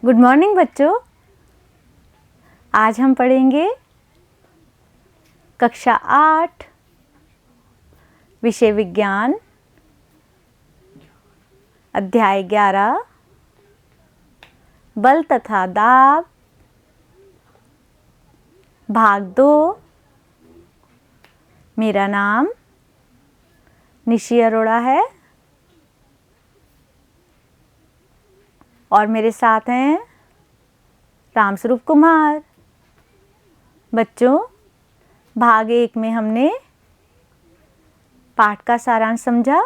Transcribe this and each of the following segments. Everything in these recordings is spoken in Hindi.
गुड मॉर्निंग बच्चों। आज हम पढ़ेंगे कक्षा 8 विषय विज्ञान अध्याय 11 बल तथा दाब भाग 2। मेरा नाम निशी अरोड़ा है और मेरे साथ हैं रामस्वरूप कुमार। बच्चों, भाग 1 में हमने पाठ का सारांश समझा।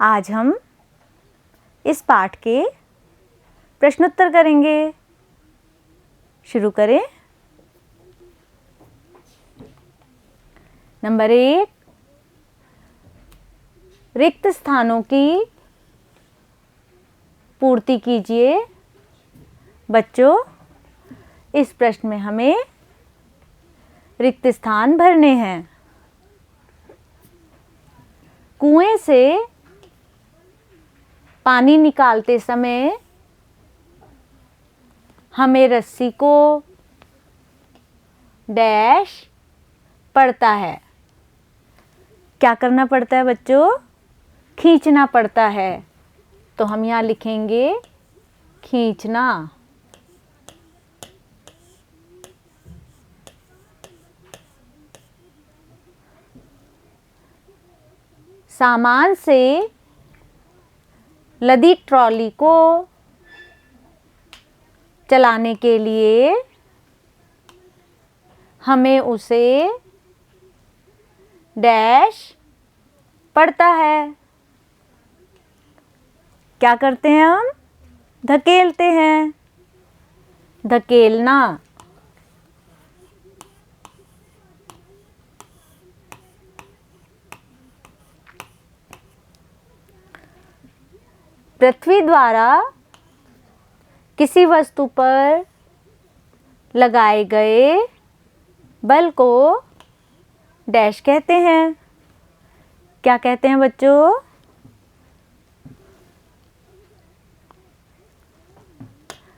आज हम इस पाठ के प्रश्नोत्तर करेंगे। शुरू करें। नंबर 1, रिक्त स्थानों की पूर्ति कीजिए। बच्चों, इस प्रश्न में हमें रिक्त स्थान भरने हैं। कुएं से पानी निकालते समय हमें रस्सी को डैश पड़ता है। क्या करना पड़ता है बच्चों? खींचना पड़ता है। तो हम यहाँ लिखेंगे खींचना। सामान से लदी ट्रॉली को चलाने के लिए हमें उसे डैश पड़ता है। क्या करते हैं हम? धकेलते हैं। धकेलना। पृथ्वी द्वारा किसी वस्तु पर लगाए गए बल को डैश कहते हैं। क्या कहते हैं बच्चों?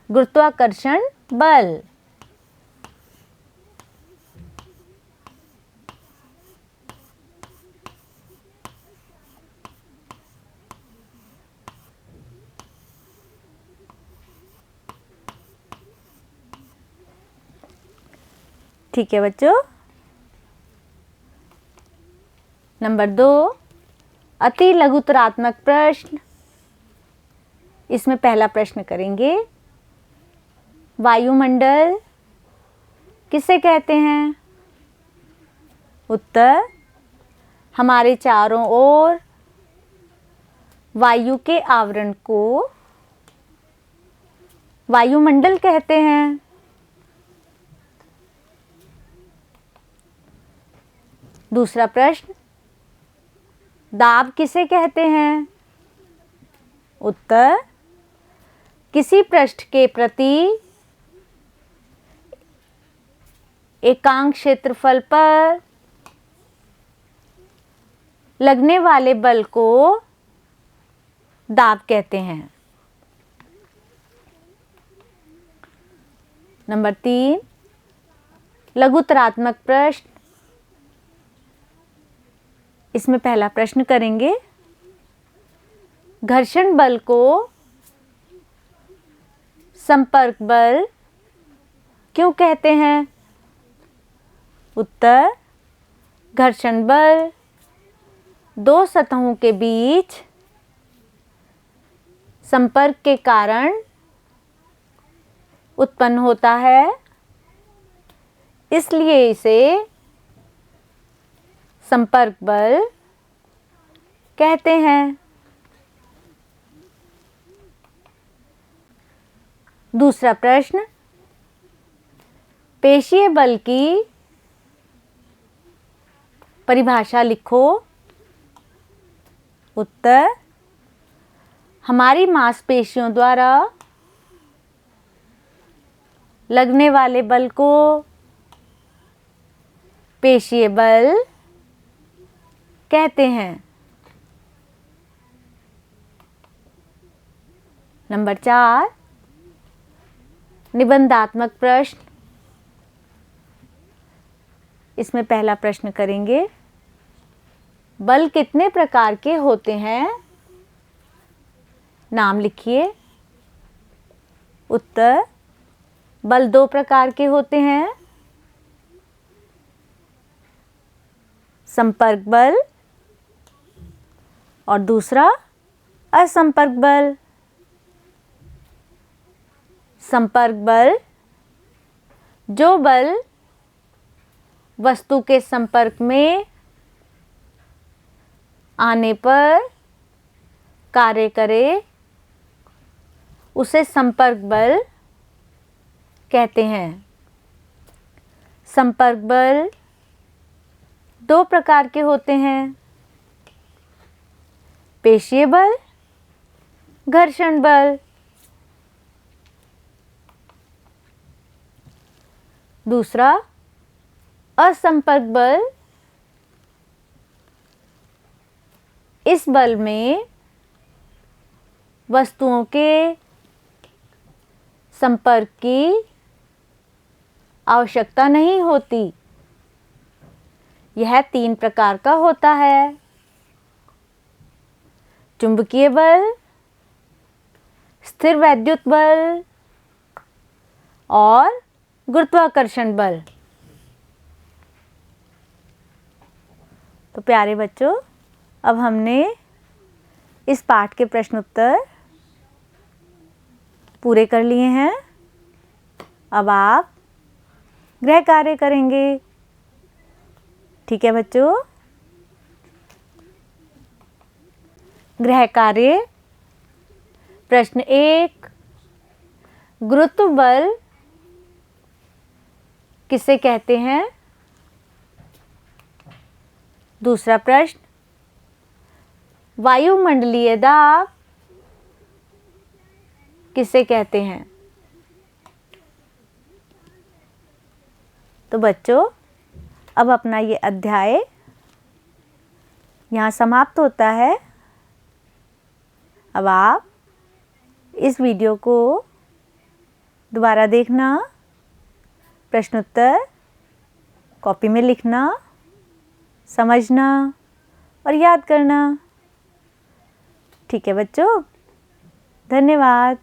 गुरुत्वाकर्षण बल। ठीक है बच्चों। नंबर 2, अति लघुत्तरात्मक प्रश्न। इसमें पहला प्रश्न करेंगे, वायुमंडल किसे कहते हैं? उत्तर, हमारे चारों ओर वायु के आवरण को वायुमंडल कहते हैं। दूसरा प्रश्न, दाब किसे कहते हैं? उत्तर, किसी पृष्ठ के प्रति एकांक क्षेत्रफल पर लगने वाले बल को दाब कहते हैं। नंबर 3, लघुत्तरात्मक प्रश्न। इसमें पहला प्रश्न करेंगे, घर्षण बल को संपर्क बल क्यों कहते हैं? उत्तर, घर्षण बल दो सतहों के बीच संपर्क के कारण उत्पन्न होता है, इसलिए इसे संपर्क बल कहते हैं। दूसरा प्रश्न, पेशीय बल की परिभाषा लिखो। उत्तर, हमारी मांसपेशियों द्वारा लगने वाले बल को पेशीय बल कहते हैं। नंबर 4 निबंधात्मक प्रश्न। इसमें पहला प्रश्न करेंगे, बल कितने प्रकार के होते हैं? नाम लिखिए। उत्तर, बल 2 प्रकार के होते हैं, संपर्क बल और दूसरा असंपर्क बल। संपर्क बल, जो बल वस्तु के संपर्क में आने पर कार्य करे, उसे संपर्क बल कहते हैं। संपर्क बल 2 प्रकार के होते हैं, पेशीय बल, घर्षण बल। दूसरा असंपर्क बल, इस बल में वस्तुओं के संपर्क की आवश्यकता नहीं होती। यह 3 प्रकार का होता है, चुंबकीय बल, स्थिर वैद्युत बल और गुरुत्वाकर्षण बल। तो प्यारे बच्चों, अब हमने इस पाठ के प्रश्न उत्तर पूरे कर लिए हैं। अब आप गृह कार्य करेंगे। ठीक है बच्चों? गृह कार्य प्रश्न 1, गुरुत्व बल किसे कहते हैं? दूसरा प्रश्न, वायुमंडलीय दाब किसे कहते हैं? तो बच्चों, अब अपना ये अध्याय यहाँ समाप्त होता है। अब आप इस वीडियो को दोबारा देखना, प्रश्नोत्तर कॉपी में लिखना, समझना और याद करना। ठीक है बच्चों? धन्यवाद।